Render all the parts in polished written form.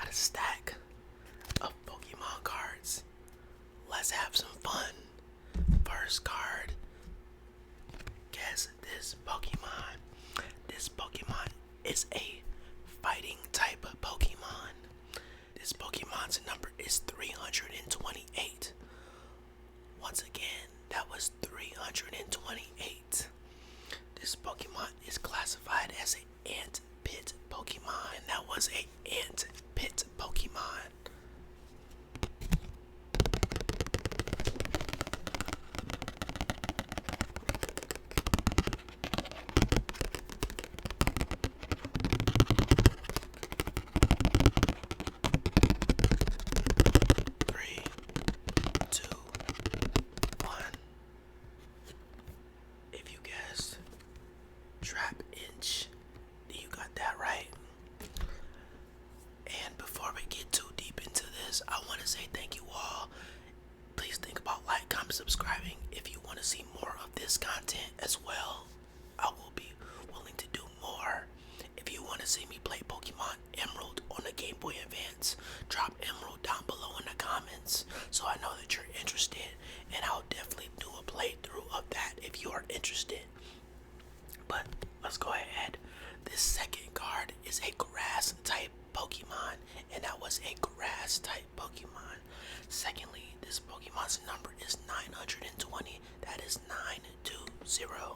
got a stack of Pokemon cards. Let's have some fun. First card. Guess this Pokemon. This Pokemon is a fighting type of Pokemon. This Pokemon's number is 328. Once again, that was 328. This Pokemon is classified as an ant pit Pokemon, and that was a ant pit Pokemon. Three, two, one. If you guessed Trap Inch, you got that right. And before we get too deep into this, I want to say thank you all. Please think about like, comment, subscribing if you want to see more of this content as well. I will be willing to do more. If you want to see me play Pokemon Emerald on the Game Boy Advance, drop Emerald down below in the comments so I know that you're interested, and I'll definitely do a playthrough of that if you are interested. But let's go ahead. This second card is a grass type Pokemon, and that was a grass type Pokemon. Secondly, this Pokemon's number is 920. That is 920.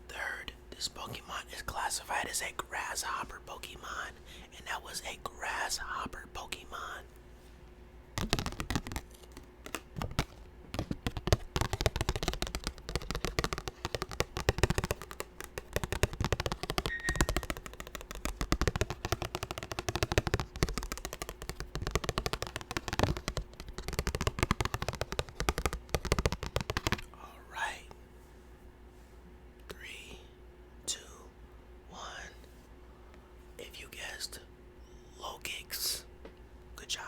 Third, this Pokemon is classified as a grasshopper Pokemon, and that was a grasshopper Pokemon. Alright. 3, 2, 1. If you guessed Logix, good job.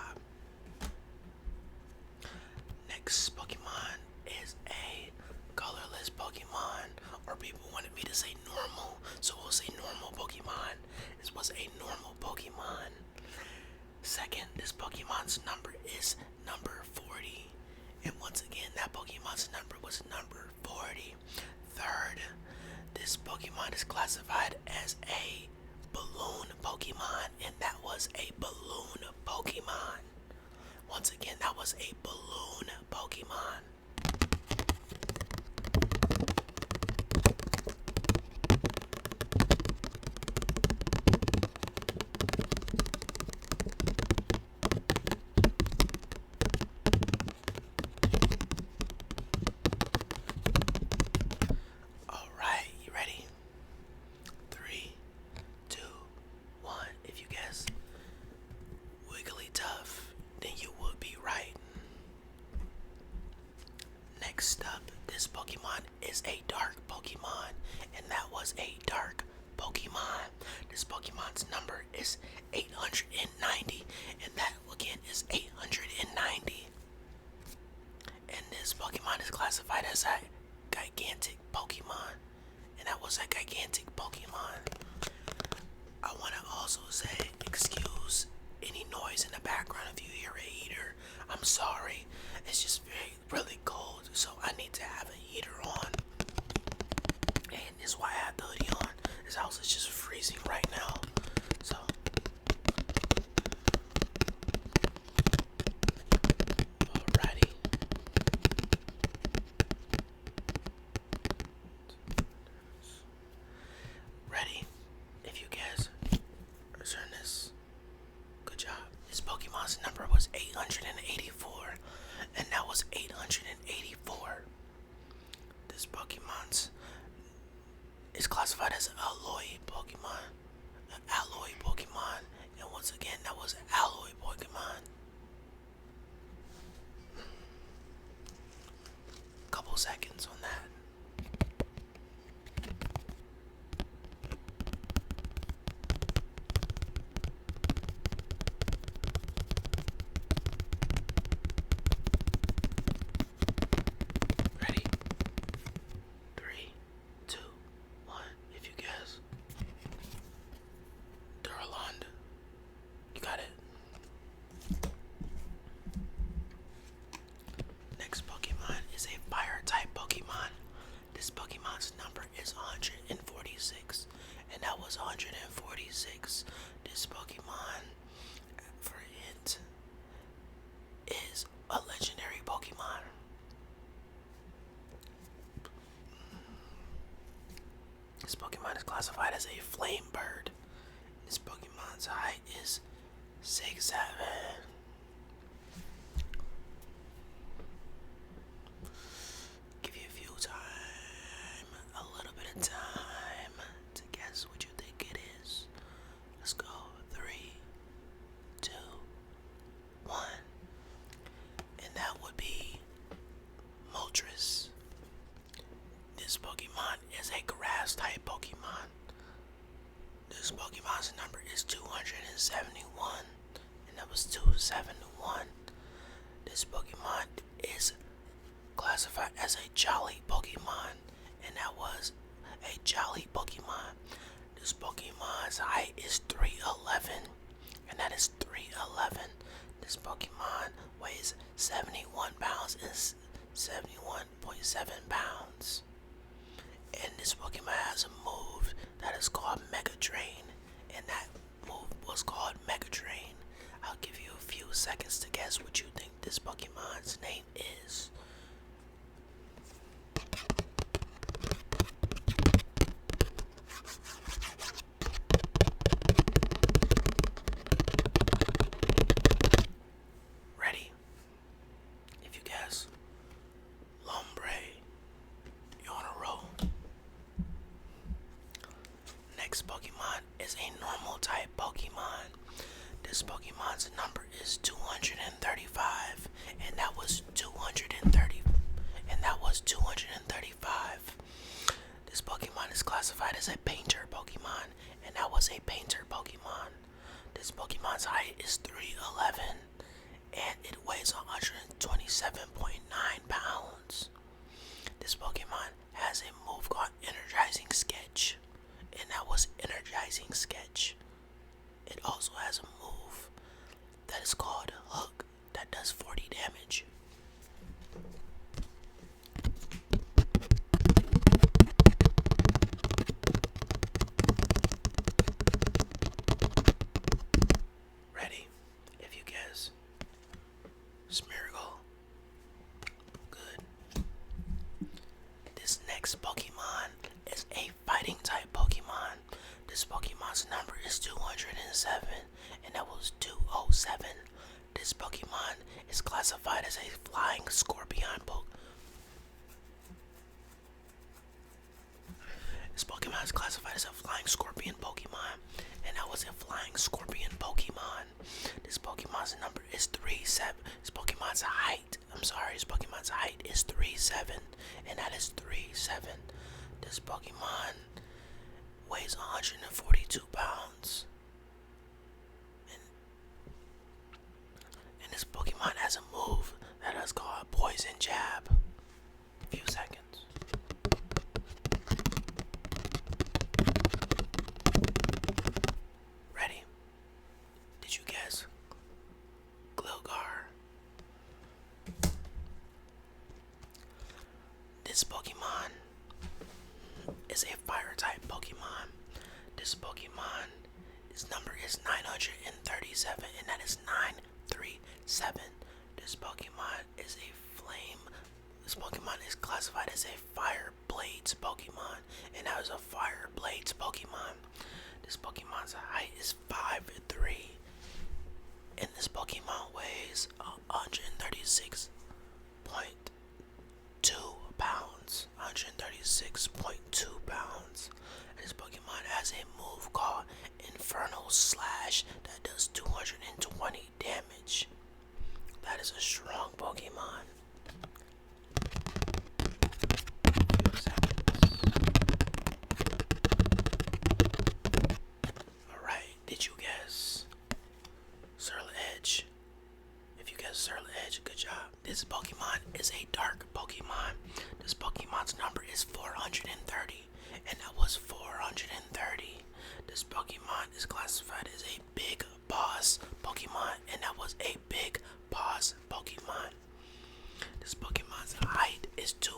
Next Pokemon is a colorless Pokemon, or people wanted me to say normal, so we'll say normal Pokemon. This was a normal Pokemon. Second, this Pokemon's number is number 40. And once again, that Pokemon's number was number 40. Third, this Pokemon is classified as a balloon Pokemon, and that was a balloon Pokemon. Once again, that was a balloon Pokemon. Alright, you ready? 3, 2, 1. If you guess Wigglytuff, then you would be right. Next up, this Pokemon is a dark Pokemon, and that was a dark Pokemon. This Pokemon's number is 890, and that again is 890. And this Pokemon is classified as a gigantic Pokemon, and that was a gigantic Pokemon. I want to also say, excuse any noise in the background if you hear a heater. I'm sorry. It's just really cold, so I need to have a heater on. And that's why I have the hoodie on. This house is just freezing right now. So alrighty. Ready? 6, 7. Give you a few time, a little bit of time to guess what you think it is. Let's go. 3, 2, 1. And that would be Moltres. This Pokemon is a grass type Pokemon. This Pokemon's number is 271, and that was 271. This Pokemon is classified as a Jolly Pokemon, and that was a Jolly Pokemon. This Pokemon's height is 3'11, and that is 3'11. This Pokemon weighs 71 pounds and 71.7 pounds. And this Pokemon has a move that is called Mega Drain, and that move was called Mega Drain. I'll give you a few seconds to guess what you think this Pokemon's name is. Ready? If you guess Lombre, you're on a roll. Next Pokemon is a normal type Pokemon. This Pokemon's number is 235, and that was 235. This Pokemon is classified as a Painter Pokemon, and that was a Painter Pokemon. This Pokemon's height is 3'11, and it weighs 127.9 pounds. This Pokemon has a move called Energizing Sketch, and that was Energizing Sketch. It also has a move that is called Hook that does 40 damage. Ready? If you guess Smeargle. Good. This next Pokemon is a fighting type Pokemon. This Pokemon's number is 207, and that was 207. This Pokemon is classified as a flying scorpion This Pokemon is classified as a flying scorpion Pokemon, and that was a flying scorpion Pokemon. This Pokemon's number is 37. This Pokemon's height is 37, and that is 37. This Pokemon weighs 142 pounds. And this Pokemon has a move that is called Poison Jab. A few seconds. Ready? Did you guess? Glilgar. This Pokemon is a fire type Pokemon. This Pokemon, his number is 937, and that is 937. This Pokemon is a flame. This Pokemon is classified as a Fire Blades Pokemon, and that is a Fire Blades Pokemon. This Pokemon's height is 5'3", and this Pokemon weighs 136.2 pounds. 136.2 pounds. This Pokemon has a move called Infernal Slash that does 220 damage. That is a strong Pokemon. Alright, did you guess Surledge? If you guess Surledge, good job. This Pokemon is a dark Pokemon. This Pokemon's number is 430, and that was 430. This Pokemon is classified as a Big Boss Pokemon, and that was a Big Boss Pokemon. This Pokemon's height is 2'11,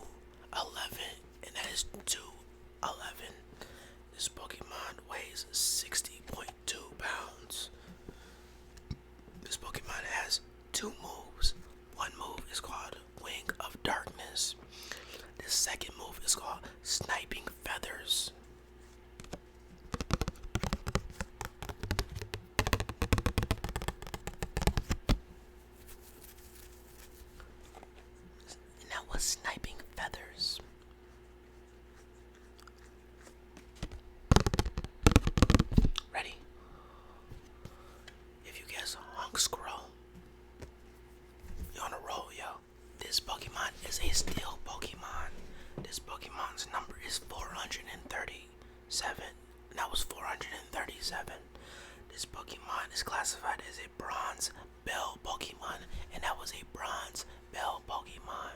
and that is 2'11. This Pokemon weighs 60.2 pounds. This Pokemon has two moves. One move is called Wing of Darkness. The second move is called Sniping Feathers. This Pokemon is classified as a bronze bell Pokemon, and that was a bronze bell Pokemon.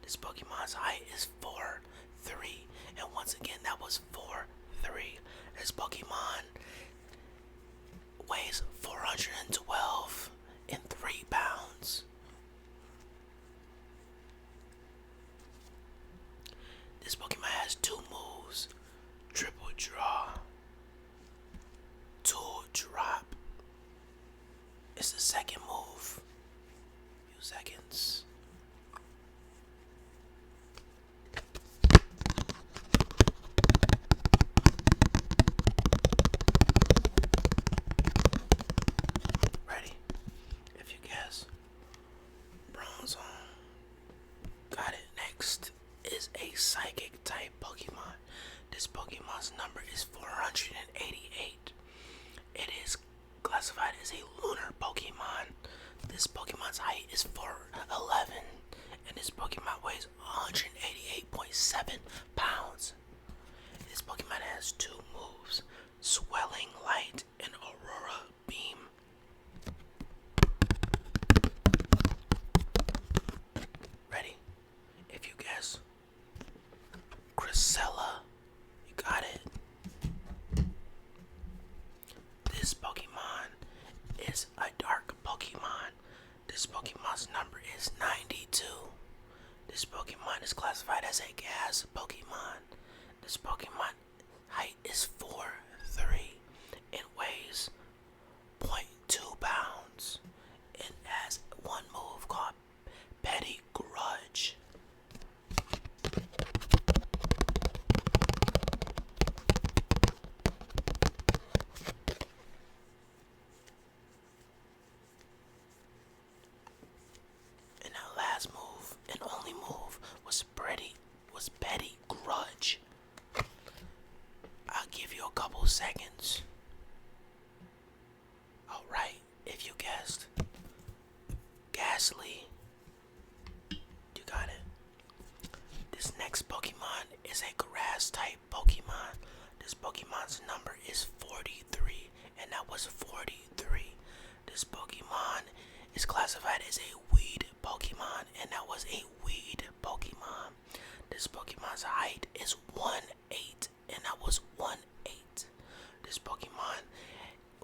This Pokemon's height is 4'3", and once again that was 4'3". This Pokemon weighs 412 and 3 pounds. This Pokemon has two moves: triple draw, tool drop. It's the second move. Few seconds. Ready? If you guess. Bronze on. Got it. Next is a psychic type Pokemon. This Pokemon's number is 488. It is classified as a lunar Pokemon. This Pokemon's height is 4'11", and this Pokemon weighs 188.7 pounds. This Pokemon has two moves: Swelling Light and Aurora Beam. Ready? If you guess. Cresella. You got it. This Pokemon is a dark Pokemon. This Pokemon's number is 92. This Pokemon is classified as a gas Pokemon. This Pokemon height is 4'3". It weighs 0.2 pounds. It has one move called Petty Grudge. And our last move and only move was Petty Grudge. I'll give you a couple seconds. Alright, if you guessed Ghastly, you got it. This next Pokemon is a grass type Pokemon. This Pokemon's number is 43, and that was 43. This Pokemon is classified as a weed Pokemon, and that was a weed Pokemon. This Pokemon's height is 1'8", and that was 1'8". This Pokemon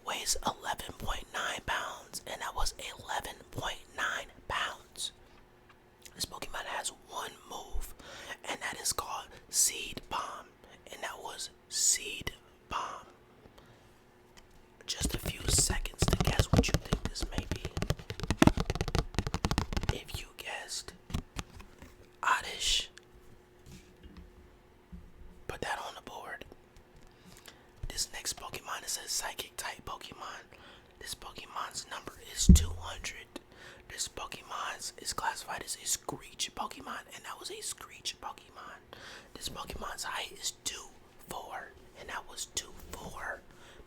weighs 11.9 pounds, and that was 11.9 pounds. This Pokemon has one move, and that is called Seed Bomb, and that was Seed Bomb. Just a few seconds to guess what you think this may be. If you guessed Oddish, put that on the board. This next Pokemon is a psychic type Pokemon. This Pokemon's number is 200. This Pokemon is classified as a Screech Pokemon, and that was a Screech Pokemon. This Pokemon's height is 2'4", and that was 2'4".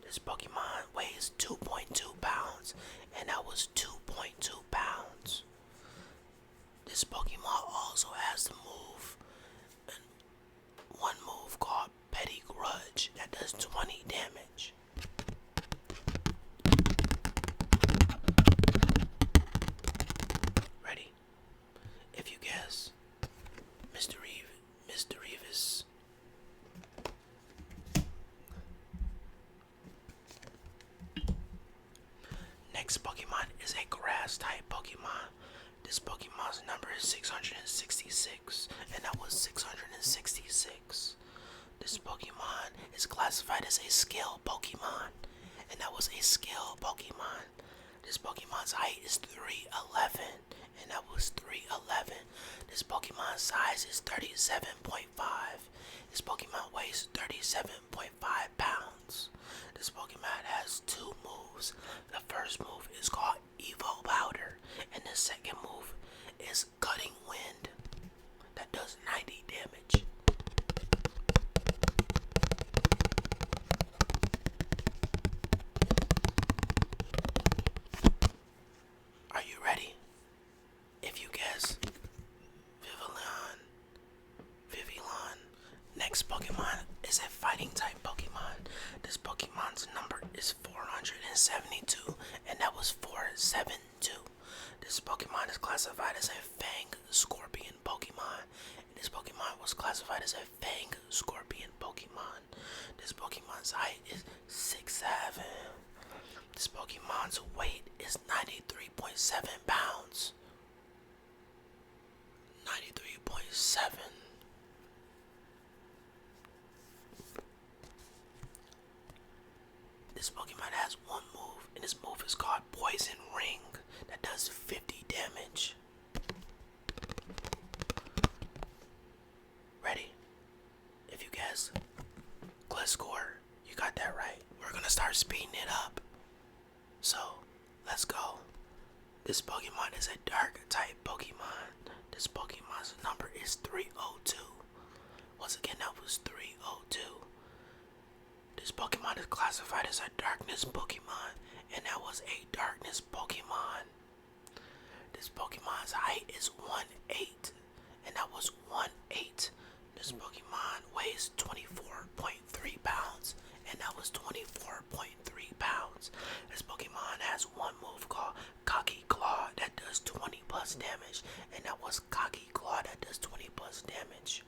This Pokemon weighs 2.2 pounds, and that was 2.2 pounds. This Pokemon also has the one move called Petty Grudge that does 20 damage. Ready? If you guess, Mr. Revis. Next Pokemon is a grass type Pokemon. This Pokemon's number is 666, and that was 666. This Pokemon is classified as a Scale Pokemon, and that was a Scale Pokemon. This Pokemon's height is 3'11", and that was 3'11". This Pokemon's size is 37.5. This Pokemon weighs 37.5 pounds. This Pokemon has two moves. The first move is called Evo Powder, and the second move is Cutting Wind. That does 90 damage. Are you ready? If you guess Vivillon. Next Pokemon is a fighting type Pokemon. This Pokemon's number is 400. 672, and that was 472. This Pokemon is classified as a Fang Scorpion Pokemon. This Pokemon was classified as a Fang Scorpion Pokemon. This Pokemon's height is 6'7". This Pokemon's weight is 93.7 pounds. 93.7. This Pokemon has one move, and this move is called Poison Ring, that does 50 damage. Ready? If you guess, Gliscor, you got that right. We're gonna start speeding it up. So, let's go. This Pokemon is a dark type Pokemon. This Pokemon's number is 302. Once again, that was 302. This Pokemon is classified as a darkness Pokemon, and that was a darkness Pokemon. This Pokemon's height is 1'8", and that was 1'8". This Pokemon weighs 24.3 pounds, and that was 24.3 pounds. This Pokemon has one move called Cocky Claw that does 20 plus damage, and that was Cocky Claw that does 20 plus damage.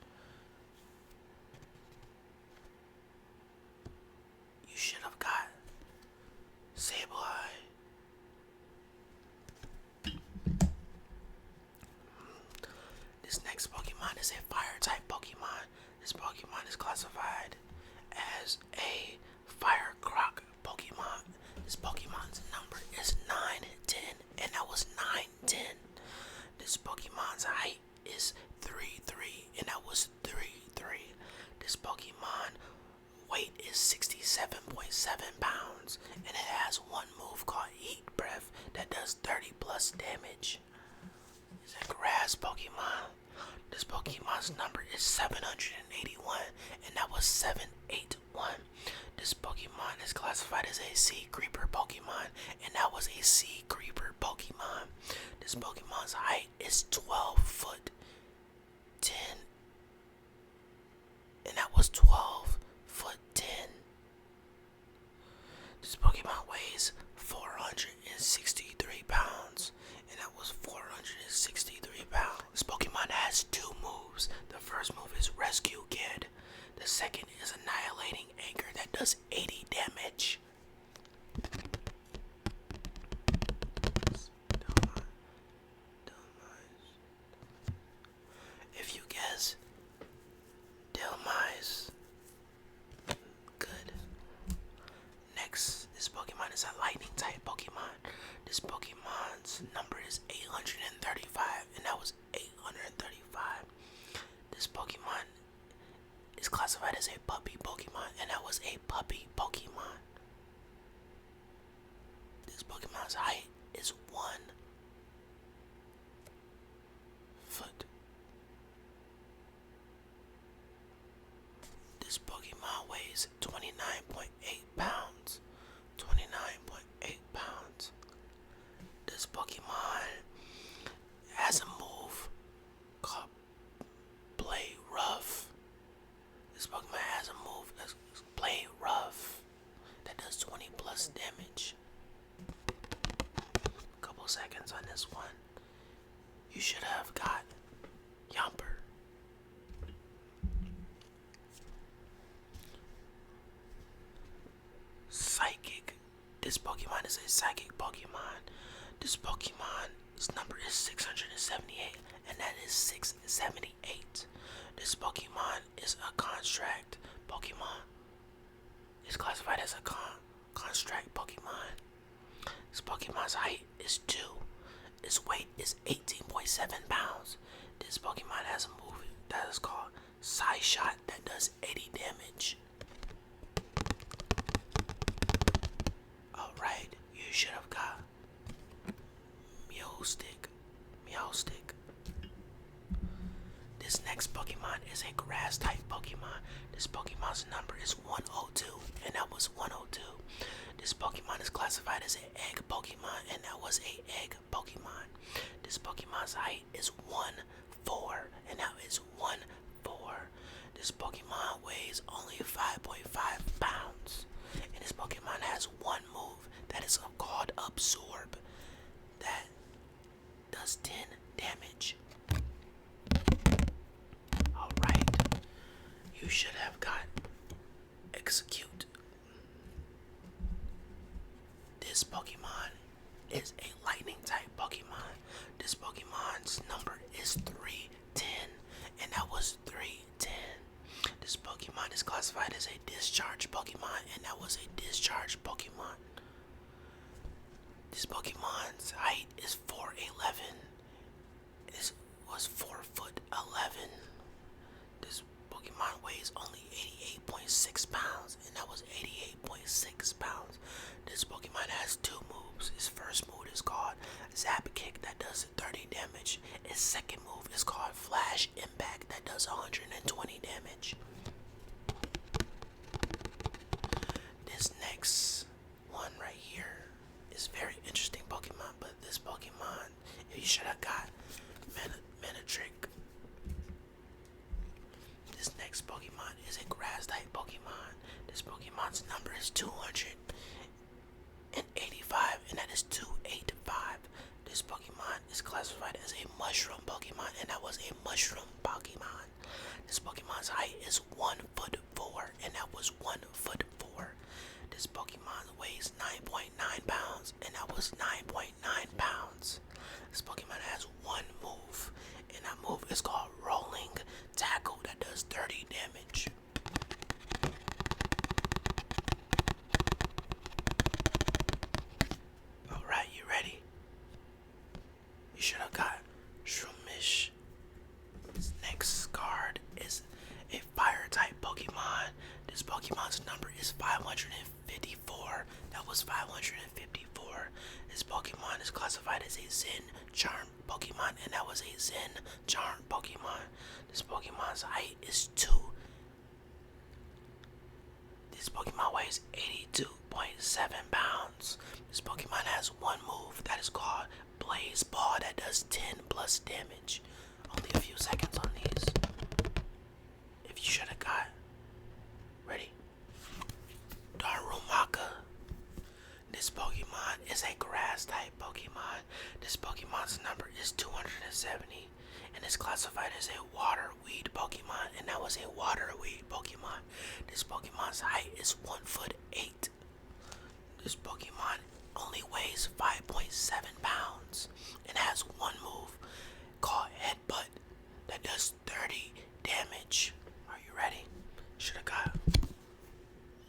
You should have got Sableye. This next Pokemon is a fire type Pokemon. This Pokemon is classified as a Fire Croc Pokemon. This Pokemon's number is 910, and that was 910. This Pokemon's height is 3'3", and that was 3'3". This Pokemon weight is 67.7 pounds, and it has one move called Heat Breath that does 30 plus damage. It's a grass Pokemon. This Pokemon's number is 781, and that was 781. This Pokemon is classified as a Sea Creeper Pokemon, and that was a Sea Creeper Pokemon. This Pokemon's height is 12 foot 10, and that was 12 foot 10. This Pokemon weighs 463 pounds, and that was 463 pounds. This Pokemon has two moves. The first move is Rescue Kid. The second is Annihilating Anchor that does 80 damage. If you guess Delmise, good. Next, this Pokemon is a lightning type Pokemon. This Pokemon's number is 835, and that was 835. This Pokemon is classified as a puppy Pokemon, and that was a puppy Pokemon. This Pokemon's height is 1 foot. This Pokemon weighs 29.8 pounds. 29.8 pounds. This Pokemon has a move called Play Rough. This Pokemon has a move that's Play Rough that does 20 plus damage. Couple seconds on this one. You should have got Yamper. Psychic. This Pokemon is a psychic Pokemon. This Pokemon's number is 678, and that is 678. This Pokemon is a Construct Pokemon. It's classified as a Construct Pokemon. This Pokemon's height is 2. Its weight is 18.7 pounds. This Pokemon has a move that is called Psy Shot that does 80 damage. Alright, you should have got Meowstic. Meowstic. This next Pokemon is a grass type Pokemon. This Pokemon's number is 102, and that was 102. This Pokemon is classified as an egg Pokemon, and that was a egg Pokemon. This Pokemon's height is 1'4", and that is 1'4". This Pokemon weighs only 5.5 pounds, and this Pokemon has one move This Pokemon is a lightning type Pokemon. This Pokemon's number is 310, and that was 310. This Pokemon is classified as a discharge Pokemon, and that was a discharge Pokemon. This Pokemon's height is 4'11". It was 4'11". This Pokemon weighs only 88.6 pounds, and that was 88.6 pounds. This Pokemon has two moves. His first move is called Zap Kick, that does 30 damage. His second move is called Flash Impact, that does 120 damage. This next one right here is very interesting Pokemon, but this Pokemon, you should have got Manatrick. This next Pokemon is a grass type Pokemon. This Pokemon's number is 285, and that is 285. This Pokemon is classified as a mushroom Pokemon, and that was a mushroom Pokemon. This Pokemon's height is 1'4", and that was 1'4". This Pokemon weighs 9.9 pounds, and that was 9.9 pounds. This Pokemon has one move, and that move is called Rolling Tackle, that does 30 damage. Alright, you ready? You should have got Shroomish. This next card is a fire type Pokemon. This Pokemon's number is 554. That was 554. This Pokemon is classified as a Zen Charm Pokemon, and that was a Zen Charm Pokemon. This Pokemon's height is 2. This Pokemon weighs 82.7 pounds. This Pokemon has one move that is called Blaze Ball, that does 10 plus damage. Only a few seconds on these. If you should have got. Ready? Darumaka. This Pokemon is a grass type Pokemon. This Pokemon's number is 270, and is classified as a water weed Pokemon, and that was a water weed Pokemon. This Pokemon's height is 1'8". This Pokemon only weighs 5.7 pounds and has one move called Headbutt that does 30 damage. Are you ready? Should have got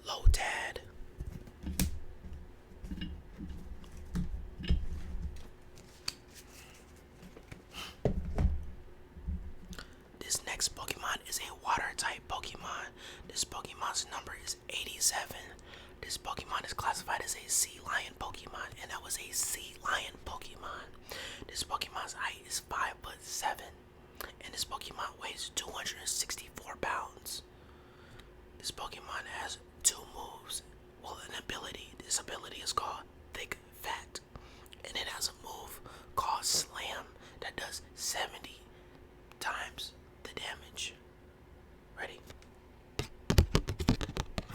Lotad. This next Pokemon is a water type Pokemon. This Pokemon's number is 87. This Pokemon is classified as a sea lion Pokemon, and that was a sea lion Pokemon. This Pokemon's height is 5'7", and this Pokemon weighs 264 pounds. This Pokemon has two moves. Well, an ability. This ability is called Thick Fat, and it has a move called Slam that does 70 times the damage. Ready? A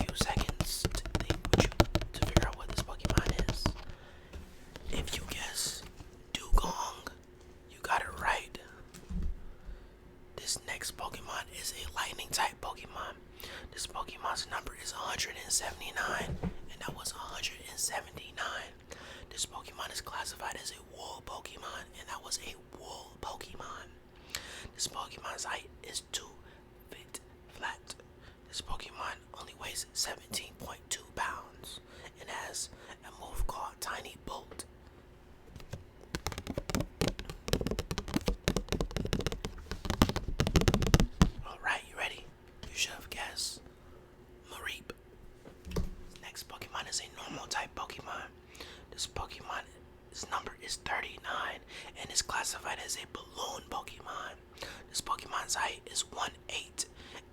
few seconds to think to figure out what this Pokemon is. If you guess Dugong, you got it right. This next Pokemon is a lightning type Pokemon. This Pokemon's number is 179, and that was 179. This Pokemon is classified as a wool Pokemon, and that was a wool Pokemon. This Pokemon's height is 2 feet flat. This Pokemon only weighs 17.2 pounds and has a move called Tiny Bolt. Alright, you ready? You should have guessed Mareep. Next Pokemon is a normal type Pokemon. This Pokemon's number is 39 and is classified as a balloon Pokemon. This Pokemon's height is 1'8",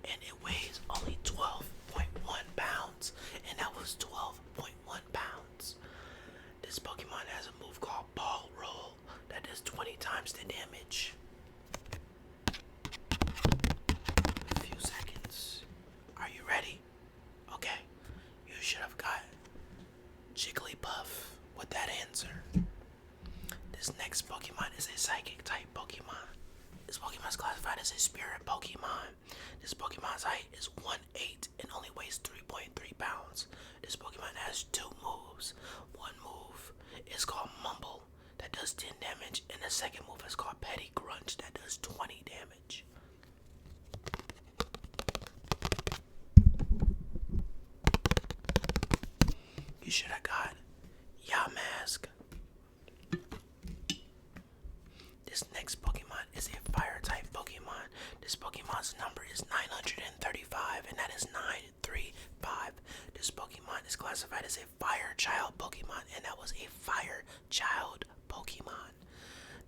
and it weighs only 12.1 pounds, and that was 12.1 pounds. This Pokemon has a move called Ball Roll that does 20 times the damage. A few seconds. Are you ready? Okay. You should have got Jigglypuff with that answer. This next Pokemon is a Psychic type Pokemon. This Pokemon is classified as a Spirit Pokemon. This Pokemon's height is 1'8" and only weighs 3.3 pounds. This Pokemon has two moves. One move does 10 damage, and the second move is called Petty Grunge that does 20 damage. You should have got Yamask. This next Pokemon is a fire type Pokemon. This Pokemon's number is 935, and that is 935. This Pokemon is classified as a fire child Pokemon, and that was a fire child Pokemon.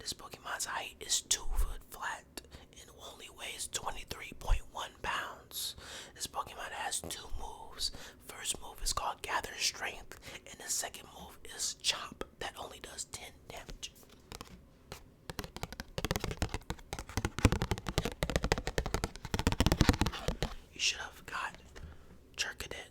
This Pokemon's height is 2 foot flat and only weighs 23.1 pounds. This Pokemon has 2 moves. First move is called Gather Strength, and the second move is Chomp that only does 10 damage. You should have got Jerkadet.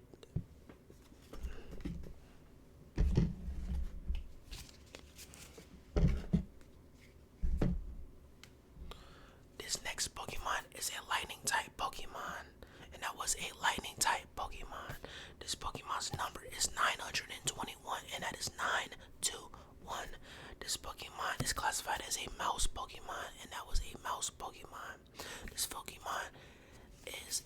This next Pokemon is a lightning type Pokemon, and that was a lightning type Pokemon. This Pokemon's number is 921, and that is 921. This Pokemon is classified as a mouse Pokemon, and that was a mouse Pokemon. This Pokemon is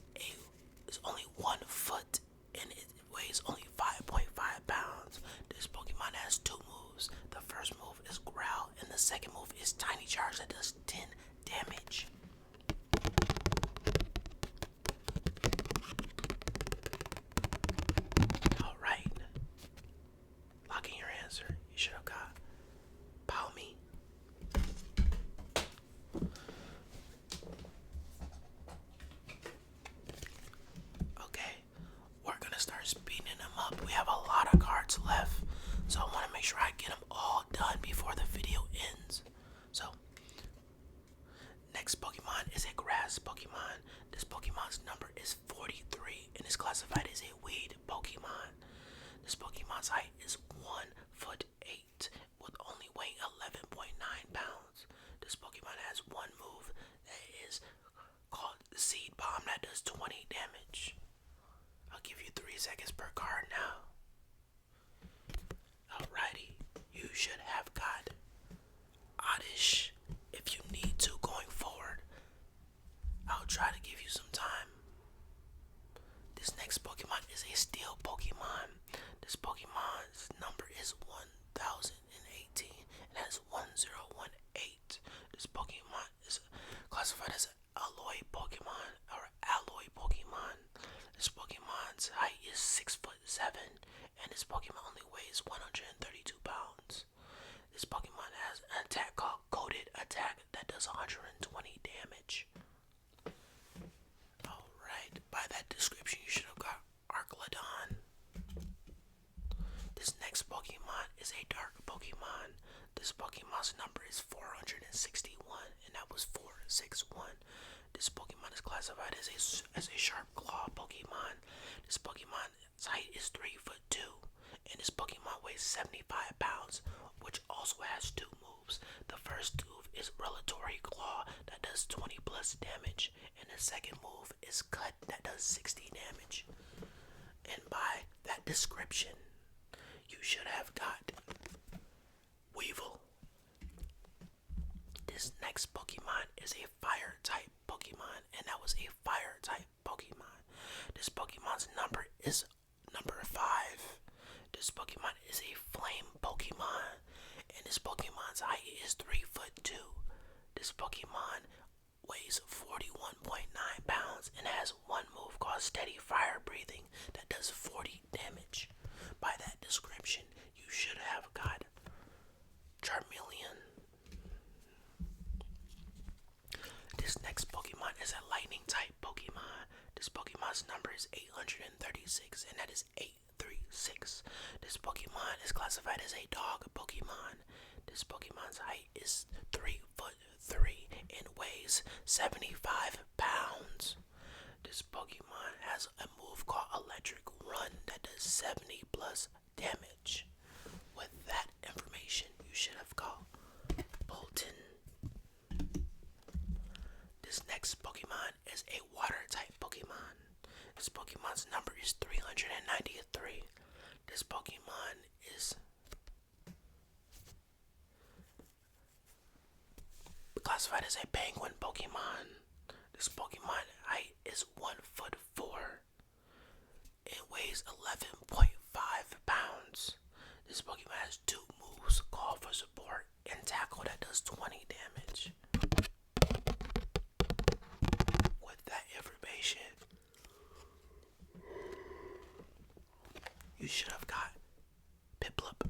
only 1 foot, and it weighs only 5.5 pounds. This Pokemon has 2 moves. The first move is Growl, and the second move is Tiny Charge that does 10 damage. Alright. Locking your answer. You should have got Palmy. Okay. We're gonna start speeding them up. We have a lot of cards left, so I want to make sure I get them all done before the video ends. So, next Pokemon is a grass Pokemon. This Pokemon's number is 43 and is classified as a weed Pokemon. This Pokemon's height is 1 foot 8 with only weighing 11.9 pounds. This Pokemon has 1 move that is called Seed Bomb that does 20 damage. I'll give you 3 seconds per card now. Alrighty, you should have got Oddish if you need to going forward. I'll try to give you some time. This next Pokemon is a steel Pokemon. This Pokemon's number is 1018 and has 1018. This Pokemon is classified as an alloy Pokemon or alloy Pokemon. This Pokemon's height is 6'7", and this Pokemon only weighs 132 pounds. This Pokemon has an attack called Coded Attack that does 120 damage. Alright, by that description you should have got Arclodon. This next Pokemon is a dark Pokemon. This Pokemon's number is 461, and that was 461. This Pokemon is classified as a sharp claw Pokemon. This Pokemon's height is 3'2", and this Pokemon weighs 75 pounds, which also has 2 moves. The first move is Relatory Claw that does 20 plus damage, and the second move is Cut that does 60 damage. And by that description, you should have got Weevil. This next Pokemon is a fire type Pokemon, and that was a fire type Pokemon. This Pokemon's number is number 5. This Pokemon is a flame Pokemon, and this Pokemon's height is 3'2". This Pokemon weighs 41.9 pounds and has 1 move called Steady Fire Breathing that does 40 damage. By that description, you should have got Charmeleon. This next Pokemon is a lightning type Pokemon. This Pokemon's number is 836, and that is 836. This Pokemon is classified as a dog Pokemon. This Pokemon's height is 3'3" and weighs 75 pounds. This Pokemon has a move called Electric Run that does 70 plus damage. With that information, you should have got Bolton. This next Pokemon is a water type Pokemon. This Pokemon's number is 393. This Pokemon is classified as a penguin Pokemon. This Pokemon height is 1 foot 4. It weighs 11.5 pounds. This Pokemon has two moves: Call for Support and Tackle, that does 20 damage. With that information, you should have got Piplup.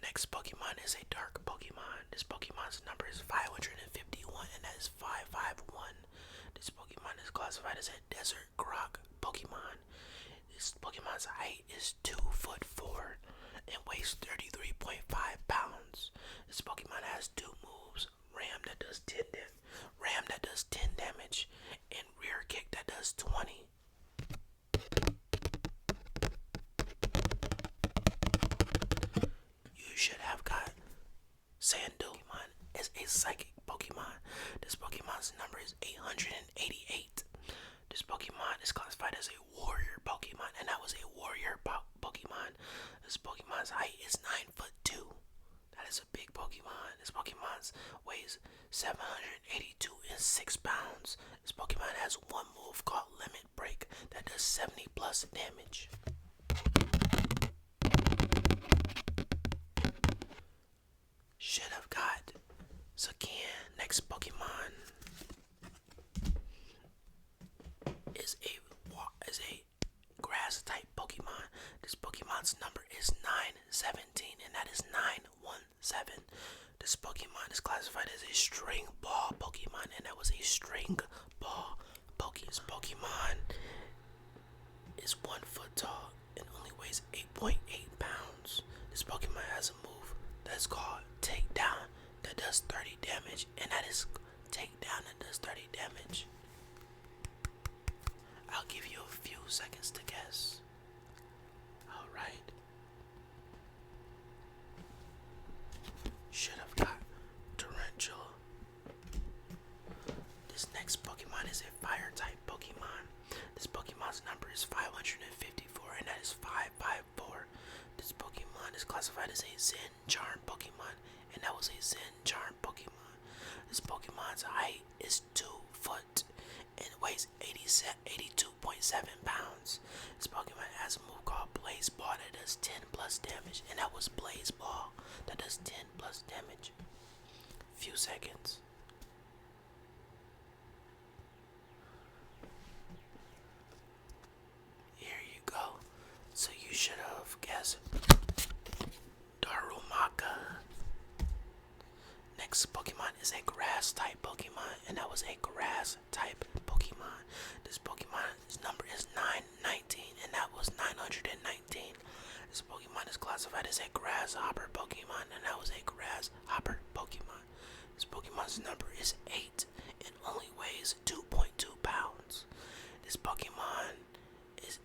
Next Pokemon is a dark Pokemon. This Pokemon's number is 551, and that is 551. This Pokemon is classified as a desert croc Pokemon. This Pokemon's height is 2 foot 4 and weighs 33.5 pounds. This Pokemon has two moves: Ram, that does 10 damage, and Rear Kick, that does 20. You should have got Sandil. Pokemon is a psychic Pokemon. This Pokemon's number is 888. This Pokemon is classified as a warrior Pokemon, and that was a warrior Pokemon. This Pokemon's height is 9'2". That is a big Pokemon. This Pokemon weighs 782 and 6 pounds. This Pokemon has one move called Limit Break that does 70 plus damage. Should have got Zacian. Next Pokemon is a grass type Pokemon. This Pokemon's number is 917, and that is 917. This Pokemon is classified as a string ball Pokemon, and that was a string ball Pokemon. This Pokemon is 1 foot tall and only weighs 8.8 pounds. This Pokemon has a move that's called Takedown that does 30 damage, and that is Takedown that does 30 damage. I'll give you a few seconds to guess. Alright. Should have got Tarantula. This next Pokemon is a fire type Pokemon. This Pokemon's number is 554, and that is 554. This Pokemon is classified as a Zen Charm Pokemon, and that was a Zen Charm Pokemon. This Pokemon's height is 2 foot and weighs 82.7 pounds. This Pokemon has a move called Blaze Ball that does 10 plus damage, and that was Blaze Ball that does 10 plus damage. Few seconds. Here you go. So you should have guessed Darumaka. Next Pokemon is a grass type Pokemon, and that was a grass type Pokemon. This Pokemon's number is 919, and that was 919. This Pokemon is classified as a grasshopper Pokemon, and that was a grasshopper Pokemon. This Pokemon's number is 8 and only weighs 2.2 pounds. This Pokemon is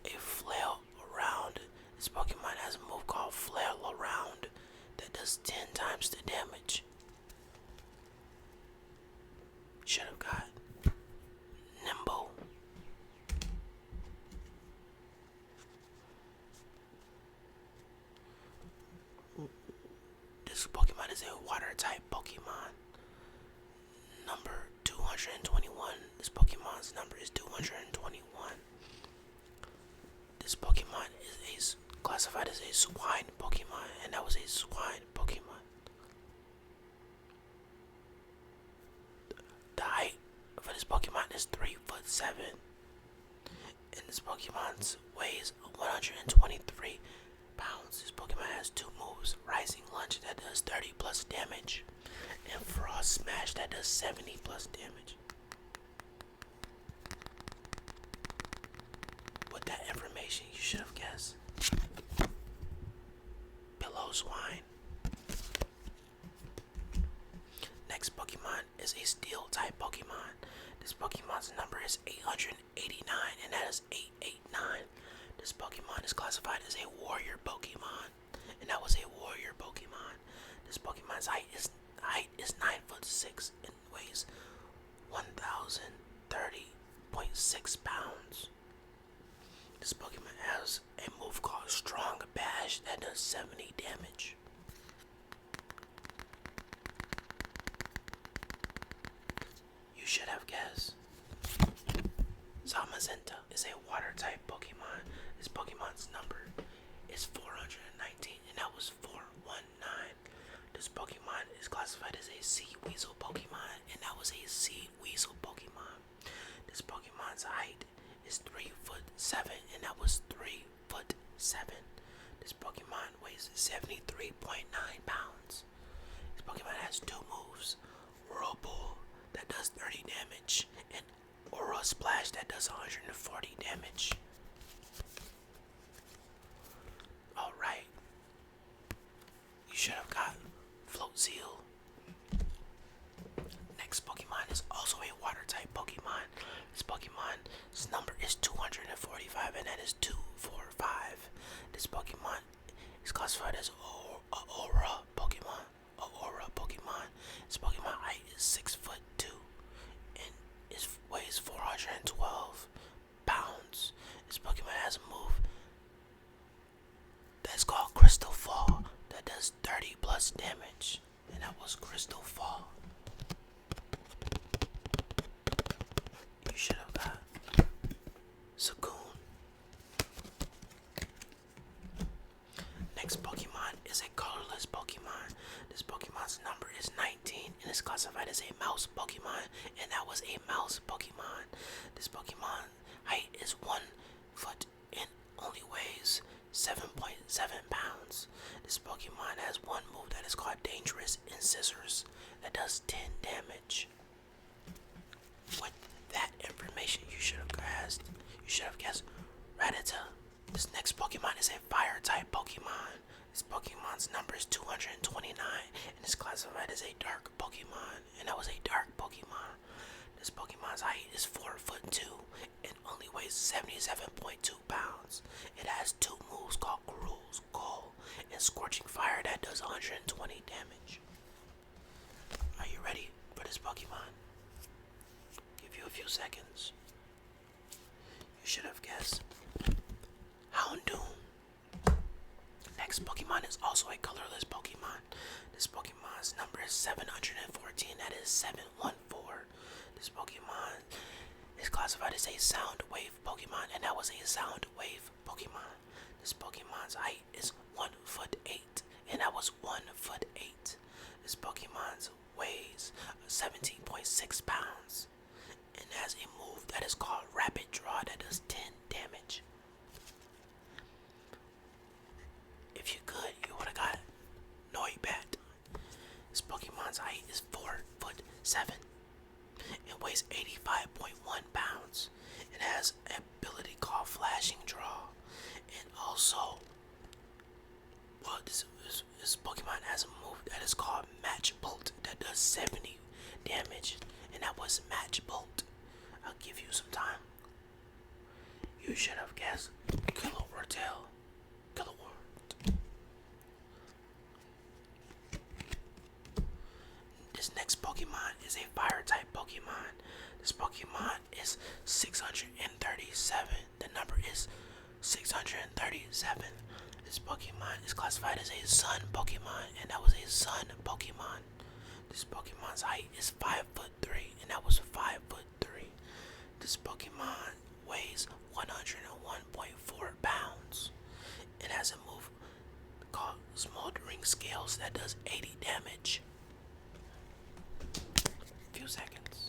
a flail around. This Pokemon has a move called Flail Around that does 10 times the damage. Should have got Nimble. This Pokemon is a water type Pokemon. Number 221. This Pokemon's number is 221. This Pokemon is classified as a swine Pokemon, and that was a swine Pokemon. The height for this Pokemon is 3'7", and this Pokemon weighs 123 pounds. This Pokemon has two moves: Rising Lunge that does 30 plus damage, and Frost Smash that does 70 plus damage. With that information, you should have guessed Pillow-Swine. Next Pokemon is a Steel type Pokemon. This Pokemon's number is 889, and that is 889. This Pokemon is classified as a warrior Pokemon, and that was a warrior Pokemon. This Pokemon's height is 9'6" and weighs 1,030.6 pounds. This Pokemon has a move called Strong Bash that does 70 damage. a Sea Weasel Pokemon, and that was a Sea Weasel Pokemon. This Pokemon's height is 3'7", and that was 3'7". This Pokemon weighs 73.9 pounds. This Pokemon has two moves: Whirlpool that does 30 damage, and Aura Splash that does 140 damage. Alright, you should have got Float Seal. Next Pokemon is also a water type Pokemon. This Pokemon's number is 245, and that is 245. This Pokemon is classified as Aura Pokemon. Aura Pokemon. This Pokemon height is 6'2", and it weighs 412 pounds. This Pokemon has a move that's called Crystal Fall that does 30 plus damage, and that was Crystal Fall. You should have got Suicune. Next Pokemon is a colorless Pokemon. This Pokemon's number is 19 and is classified as a mouse Pokemon, and that was a mouse Pokemon. This Pokemon height is 1 foot and only weighs 7.7 pounds. This Pokemon has one move that is called Dangerous Incisors that does 10 damage. With that information, you should have guessed Rattata. This next Pokemon is a fire type Pokemon. This Pokemon's number is 229 and is classified as a dark Pokemon, and that was a dark Pokemon. This Pokemon's height is 4'2" and only weighs 77.2 pounds. It has two moves called Cruel's Call and Scorching Fire that does 120 damage. Are you ready for this Pokemon? Give you a few seconds. You should have guessed Houndoom. Next Pokemon is also a colorless Pokemon. This Pokemon's number is 714, that is 714. This Pokemon is classified as a Sound Wave Pokemon, and that was a Sound Wave Pokemon. This Pokemon's height is 1'8", and that was 1'8". This Pokemon's weighs 17.6 pounds and has a move that is called Rapid Draw that does 10 damage. If you could, you would have got Noibat. This Pokemon's height is 4'7" and weighs 85.1 pounds. It has an ability called Flashing Draw, and also, this Pokemon has a move that is called Match Bolt that does 70 damage, and that was Match Bolt. I'll give you some time. You should have guessed Kilowort. This next Pokemon is a fire type Pokemon. This Pokemon is 637. The number is 637. This Pokemon is classified as a Sun Pokemon, and that was a Sun Pokemon. This Pokemon's height is 5'3", and that was 5'3". This Pokemon weighs 101.4 pounds. It has a move called Smoldering Scales that does 80 damage. Few seconds.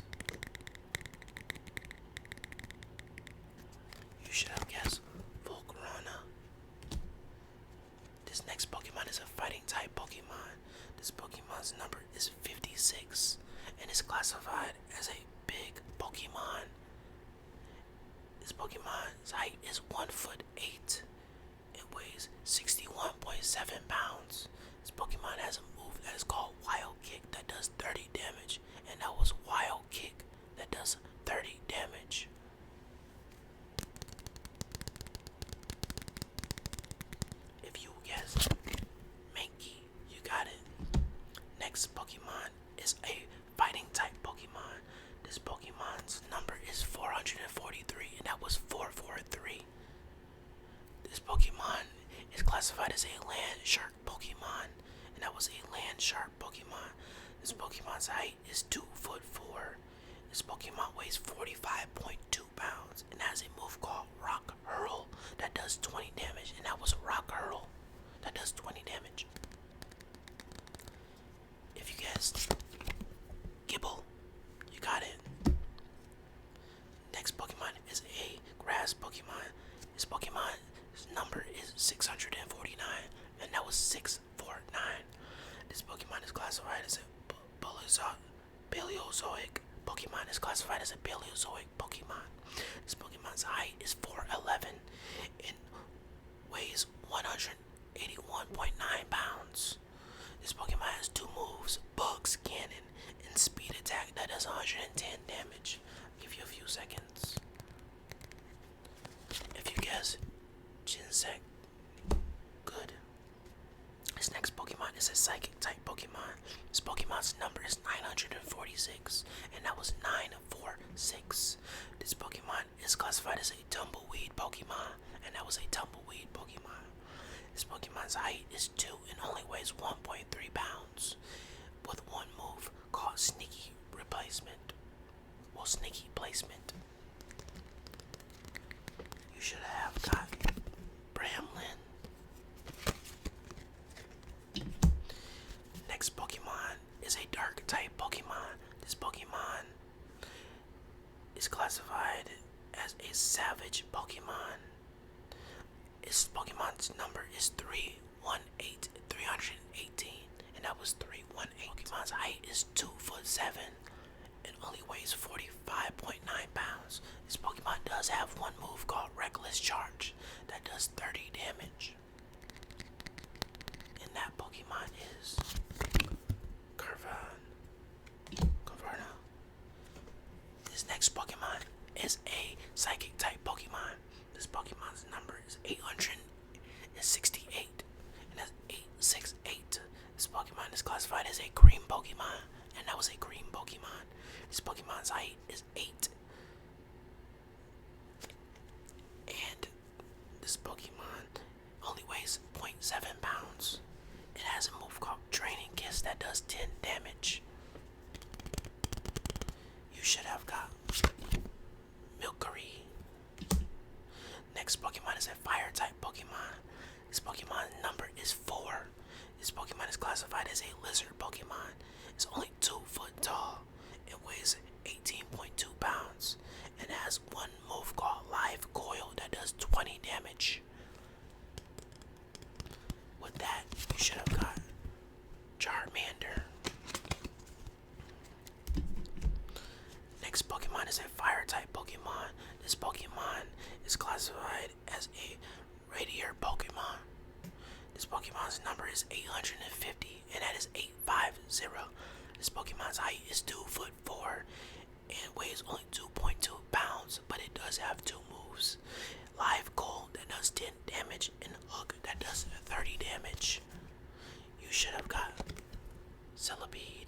You should have guessed Volcarona. This next Pokemon is a fighting type Pokemon. This Pokemon's number is 56 and is classified as a big Pokemon. This Pokemon's height is 1'8". It weighs 61.7 pounds. This Pokemon has a move that is called Wild Kick that does 30 damage, and that was Wild Kick that does 30 damage. If you guessed Mankey, you got it. Next Pokemon is a fighting type Pokemon. This Pokemon's number is 443, and that was 443. This Pokemon is classified as a Land Shark Pokemon, and that was a Land Shark Pokemon. This Pokemon's height is 2'4". This Pokemon weighs 45.2 pounds and has a move called Rock Hurl that does 20 damage, and that was Rock Hurl that does 20 damage. If you guessed and that was 649. This Pokemon is classified as a Paleozoic Pokemon. Is classified as a Paleozoic Pokemon. This Pokemon's height is 4'11" and weighs 181.9 pounds. This Pokemon has two moves: Bug's Cannon and Speed Attack that does 110 damage. I'll give you a few seconds. If you guess Ginsect, good. This next Pokemon is a Psychic type Pokemon. This Pokemon's number is 946, and that was 946. This Pokemon is classified as a Tumbleweed Pokemon, and that was a Tumbleweed Pokemon. This Pokemon's height is 2 and only weighs 1.3 pounds, with one move called Sneaky Replacement. Well, Sneaky Placement. You should have got Bramlin. Next Pokemon is a Dark type Pokemon. This Pokemon is classified as a Savage Pokemon. Its Pokemon's number is 318, and that was 318. Pokemon's height is 2'7" and only weighs 45.9 pounds. This Pokemon does have one move called Reckless Charge that does 30 damage. And that Pokemon is Caverna. This next Pokemon is a Psychic type Pokemon. This Pokemon's number is 868, and that's 868. This Pokemon is classified as a Green Pokemon, and that was a Green Pokemon. This Pokemon's height is 8, and this Pokemon only weighs 0.7 pounds. It has a move called Draining Kiss that does 10 damage. You should have got Milcery. Next Pokemon is a Fire type Pokemon. This Pokemon's number is 4. This Pokemon is classified as a Lizard Pokemon. It's only 2 foot tall. It weighs 18.2 pounds and has one move called Live Coil that does 20 damage. With that, you should have got Charmander. Next Pokemon is a Fire type Pokemon. This Pokemon is classified as a Radiator Pokemon. This Pokemon's number is 850, and that is 850. This Pokemon's height is 2'4" and weighs only 2.2 pounds, but it does have two moves: Live Cold that does 10 damage and Hook that does 30 damage. You should have got Celebi.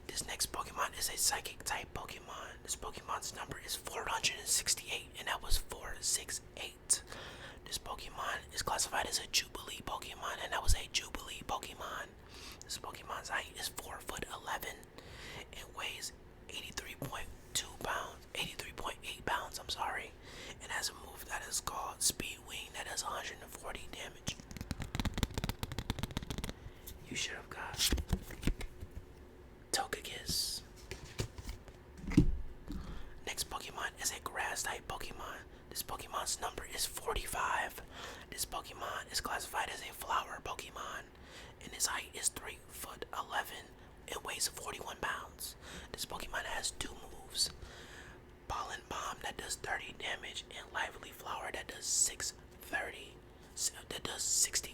This next Pokemon is a Psychic type Pokemon. This Pokemon's number is 468, and that was 468. This Pokemon is classified as a Jubilee Pokemon, and that was a Jubilee Pokemon. This Pokemon's height is 4'11" and weighs 83.8 pounds, and has a move that is called Speed Wing that does 140 damage. You should have got Togekiss. Next Pokemon is a Grass type Pokemon. This Pokemon's number is 45. This Pokemon is classified as a Flower Pokemon, and his height is 3'11". It weighs 41 pounds. This Pokemon has two moves: Pollen Bomb that does 30 damage, and Lively Flower that does 60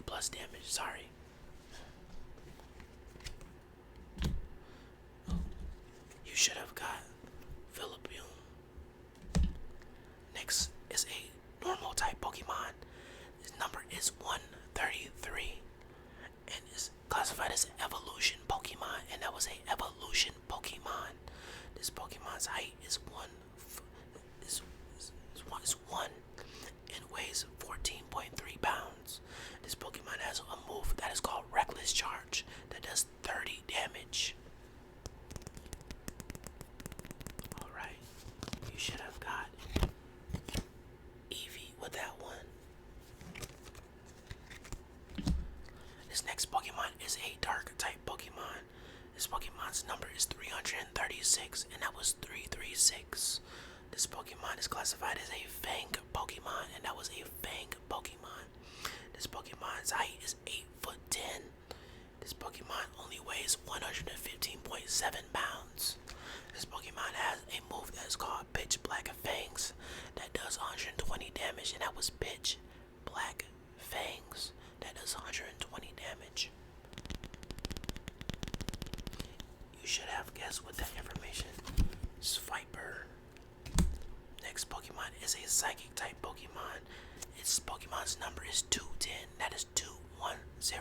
plus damage. Sorry. You should have got Philippine. Next is a normal type Pokemon. His number is 133 and is classified as an Evolution Pokemon, and that was a Evolution Pokemon. This Pokemon's height is 1 and weighs 14.3 pounds. This Pokemon has a move that is called Reckless Charge that does 30 damage. Alright, you should have got Eevee with that one. This next Pokemon is a Dark type Pokemon. This Pokemon's number is 336, and that was 336. This Pokemon is classified as a Fang Pokemon, and that was a Fang Pokemon. This Pokemon's height is 8 foot 10. This Pokemon only weighs 115.7 pounds. This Pokemon has a move that is called Pitch Black Fangs that does 120 damage, and that was Pitch Black Fangs that does 120 damage. You should have guessed with that information. Swiper. Next Pokemon is a Psychic type Pokemon. Its Pokemon's number is 210. That is 210.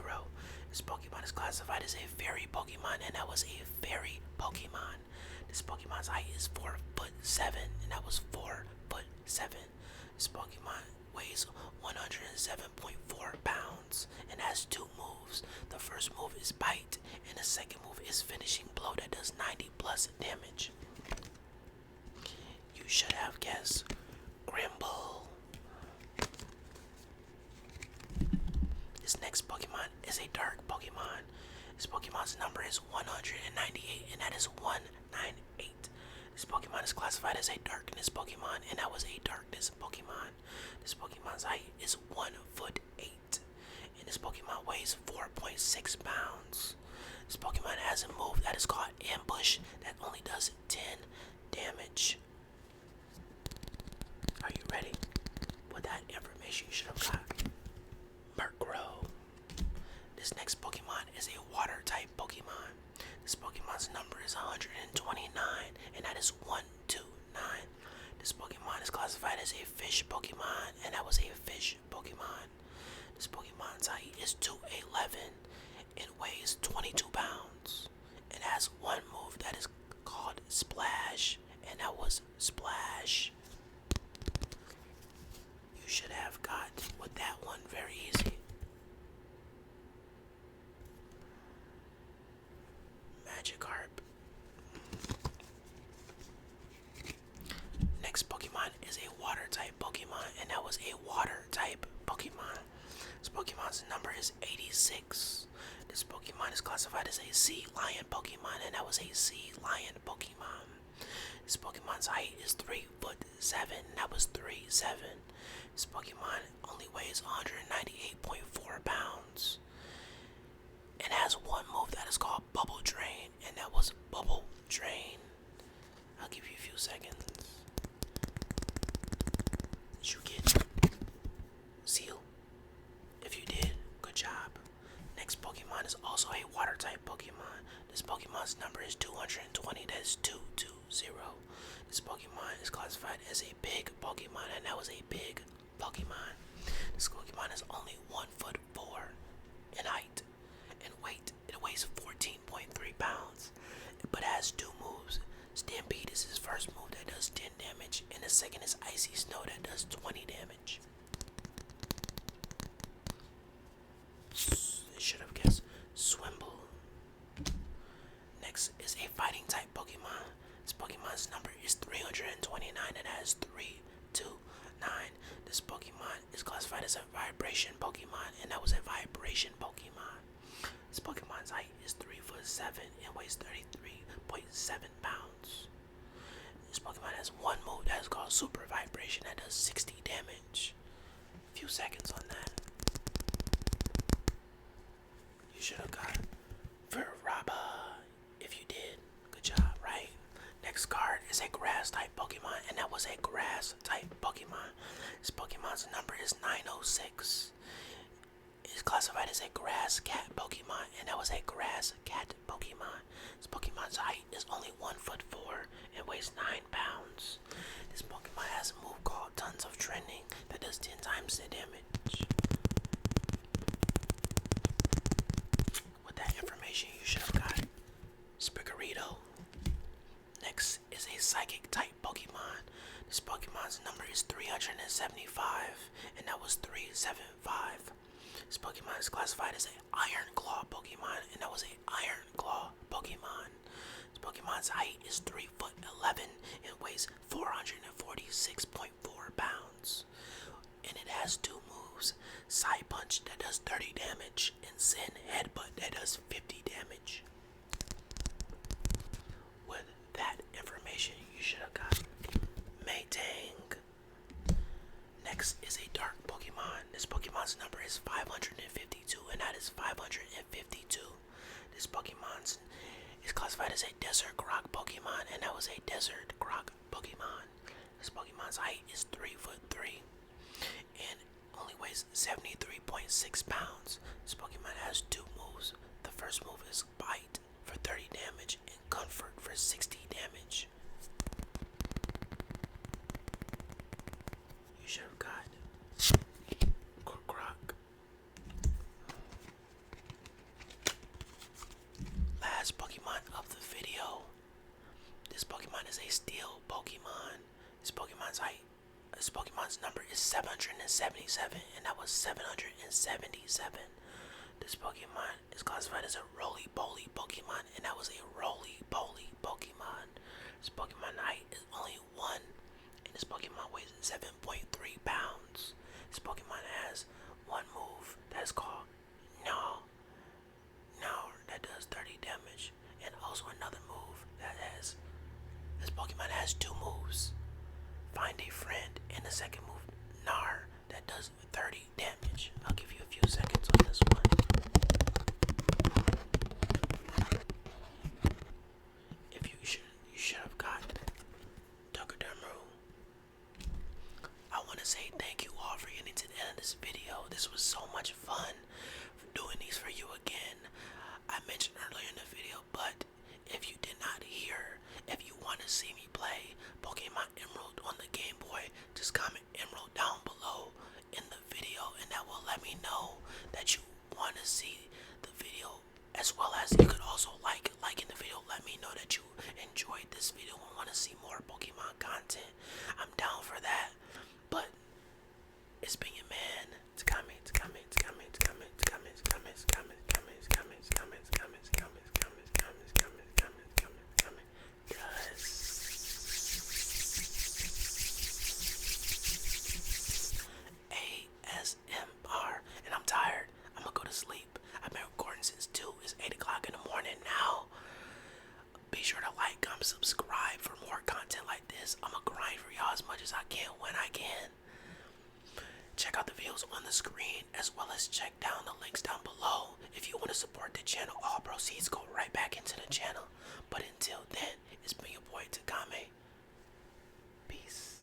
This Pokemon is classified as a Fairy Pokemon, and that was a Fairy Pokemon. This Pokemon's height is 4 foot 7, and that was 4 foot 7. This Pokemon weighs 107.4 pounds and has two moves. The first move is Bite, and the second move is Finishing Blow that does 90 plus damage. You should have guessed Grimble. This next Pokemon is a Dark Pokemon. This Pokemon's number is 198, and that is 198. This Pokemon is classified as a Darkness Pokemon, and that was a Darkness Pokemon. This Pokemon's height is 1 foot 8, and this Pokemon weighs 4.6 pounds. This Pokemon has a move that is called Ambush that only does 10 damage. Are you ready? With that information, you should have got Murkrow. This next Pokemon is a Water type Pokemon. This Pokemon's number is 129, and that is 129. This Pokemon is classified as a Fish Pokemon, and that was a Fish Pokemon. This Pokemon's height is 2'11". It weighs 22 pounds. It has one move that is called Splash, and that was Splash. You should have got with that one very easy. Magikarp. Next Pokemon is a Water type Pokemon, and that was a Water type Pokemon. This Pokemon's number is 86. This Pokemon is classified as a Sea Lion Pokemon, and that was a Sea Lion Pokemon. This Pokemon's height is 3 foot 7, and that was 3'7". This Pokemon only weighs 198.4 pounds. It has one move that is called Bubble Drain, and that was Bubble Drain. I'll give you a few seconds. Did you get Seal? If you did, good job. Next Pokemon is also a Water type Pokemon. This Pokemon's number is 220, that is 220. This Pokemon is classified as a big Pokemon, and that was a big Pokemon. This Pokemon is only 1 foot 4 in height and weight. It weighs 14.3 pounds, but has two moves. Stampede is his first move that does 10 damage, and the second is Icy Snow that does 20 damage. Should have guessed Swimble. Next is a Fighting type Pokemon. This Pokemon's number is 329, and has 329. This Pokemon is classified as a Vibration Pokemon, and that was a Vibration Pokemon. This Pokemon's height is 3 foot 7 and weighs 33.7 pounds. This Pokemon has one move that is called Super Vibration that does 60 damage. A few seconds on that. You should have got Viraba. If you did, good job, right? Next card is a Grass type Pokemon, and that was a Grass type Pokemon. This Pokemon's number is 906. It's classified as a Grass Cat Pokemon, and that was a Grass Cat Pokemon. This Pokemon's height is only 1 foot 4 and weighs 9 pounds. This Pokemon has a move called Tons of Trending that does 10 times the damage. With that information, you should have got Spiggerito. Next is a Psychic type Pokemon. This Pokemon's number is 375, and that was 375. This Pokemon is classified as an Iron Claw Pokemon, and that was an Iron Claw Pokemon. This Pokemon's height is 3 foot 11 and weighs 446.4 pounds. And it has two moves: Side Punch that does 30 damage, and Zen Headbutt that does 50 damage. With that information, you should have got Maytang. Next is a dark Pokemon. This Pokemon's number is 552, and that is 552. This Pokemon's is classified as a desert rock Pokemon, and that was a desert rock Pokemon. This Pokemon's height is 3'3" and only weighs 73.6 pounds. This Pokemon has two moves. The first move is Bite for 30 damage and Comfort for 60 damage. You should have got Croc. Last Pokemon of the video. This Pokemon is a steel Pokemon. This Pokemon's number is 777, and that was 777. This Pokemon is classified as a roly-poly Pokemon, and that was a roly-poly Pokemon. This Pokemon height is only 1, and this Pokemon weighs 7.3 pounds. This Pokemon has one move that is called No, that does 30 damage, and also another move that has. This Pokemon has two moves. Find a friend, and the second move, Gnar, that does 30 damage. I'll give you a few seconds on this one. You should have got Tokodermu. I want to say thank you all for getting to the end of this video. This was so much fun doing these for you again. I mentioned earlier in the video, but if you did not hear, if you want to see me play Pokemon Emerald on the Game Boy, just comment Emerald down below in the video, and that will let me know that you want to see the video, as well as you could also liking the video. Let me know that you enjoyed this video and want to see more Pokemon content. I'm down for that. But it's been your man. It's coming. ASMR, and I'm tired. I'm gonna go to sleep. I've been recording since 2. It's 8 o'clock in the morning now. Be sure to like, comment, subscribe for more content like this. I'm gonna grind for y'all as much as I can when I can. Check out the videos on the screen, as well as check down the links down below. If you want to support the channel, all proceeds go right back into the channel. But until then, it's been your boy Takame.